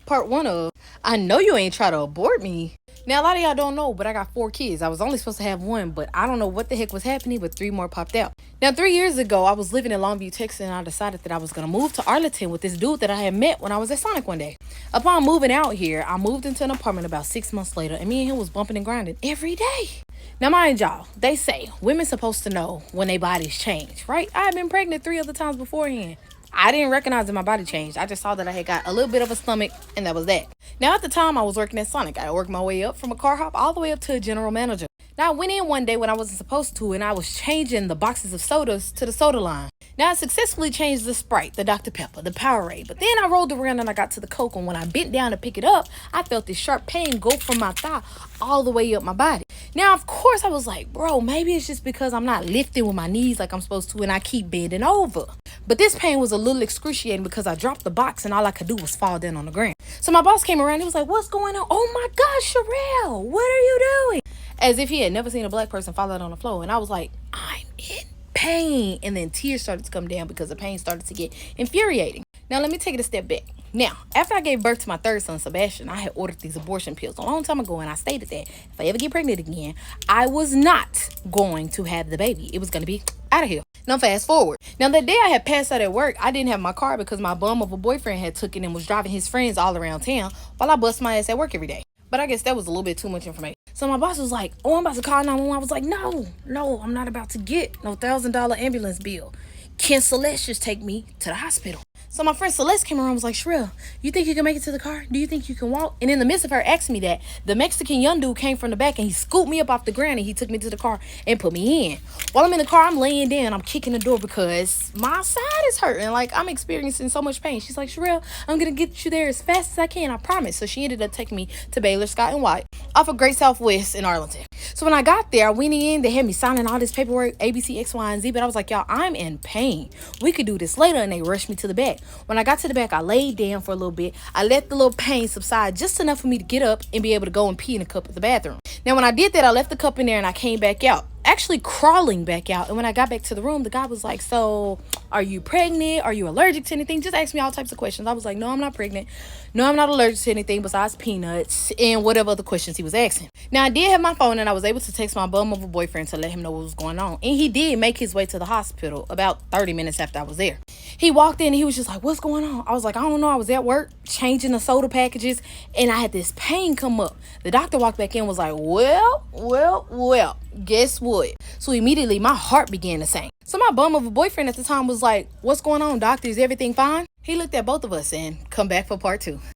Part one of I know you ain't try to abort me. Now, a lot of y'all don't know, but I got 4 kids. I was only supposed to have one, but I don't know what the heck was happening, but 3 more popped out. Now, 3 years ago, I was living in Longview, Texas, and I decided that I was going to move to Arlington with this dude that I had met when I was at Sonic one day. Upon moving out here, I moved into an apartment about 6 months later, and me and him was bumping and grinding every day. Now, mind y'all, they say women supposed to know when their bodies change, right? I had been pregnant 3 other times beforehand. I didn't recognize that my body changed. I just saw that I had got a little bit of a stomach, and that was that. Now, at the time, I was working at Sonic. I worked my way up from a car hop all the way up to a general manager. Now, I went in one day when I wasn't supposed to, and I was changing the boxes of sodas to the soda line. Now, I successfully changed the Sprite, the Dr. Pepper, the Powerade, but then I rolled around and I got to the Coke, and when I bent down to pick it up, I felt this sharp pain go from my thigh all the way up my body. Now, of course, I was like, bro, maybe it's just because I'm not lifting with my knees like I'm supposed to, and I keep bending over. But this pain was a little excruciating because I dropped the box and all I could do was fall down on the ground. So my boss came around. He was like, what's going on? Oh my gosh, Sherelle, what are you doing? As if he had never seen a black person fall out on the floor. And I was like, I'm in pain. And then tears started to come down because the pain started to get infuriating. Now, let me take it a step back. Now, after I gave birth to my third son, Sebastian, I had ordered these abortion pills a long time ago, and I stated that if I ever get pregnant again, I was not going to have the baby. It was going to be out of here. Now, fast forward. Now, that day I had passed out at work, I didn't have my car because my bum of a boyfriend had took it and was driving his friends all around town while I bust my ass at work every day. But I guess that was a little bit too much information. So my boss was like, oh, I'm about to call 911. I was like, no, I'm not about to get no $1,000 ambulance bill. Can Celeste just take me to the hospital? So my friend Celeste came around and was like, Sherelle, you think you can make it to the car? Do you think you can walk? And in the midst of her asking me that, the Mexican young dude came from the back and he scooped me up off the ground and he took me to the car and put me in. While I'm in the car, I'm laying down. I'm kicking the door because my side is hurting. Like, I'm experiencing so much pain. She's like, Sherelle, I'm going to get you there as fast as I can. I promise. So she ended up taking me to Baylor, Scott and White off of Great Southwest in Arlington. So when I got there, I went in. They had me signing all this paperwork, ABC, X, Y, and Z. But I was like, y'all, I'm in pain. We could do this later. And they rushed me to the back. When I got to the back, I laid down for a little bit. I let the little pain subside just enough for me to get up and be able to go and pee in a cup at the bathroom. Now, when I did that, I left the cup in there and I came back out. Actually crawling back out. And when I got back to the room, the guy was like, so are you pregnant? Are you allergic to anything? Just ask me all types of questions. I was like, no, I'm not pregnant. No, I'm not allergic to anything besides peanuts and whatever other questions he was asking. Now, I did have my phone and I was able to text my bum of a boyfriend to let him know what was going on. And he did make his way to the hospital about 30 minutes after I was there. He walked in and he was just like, what's going on? I was like, I don't know. I was at work changing the soda packages and I had this pain come up. The doctor walked back in and was like, well, guess what? So immediately my heart began to sink. So my bum of a boyfriend at the time was like, what's going on, doctor? Is everything fine? He looked at both of us and come back for part 2.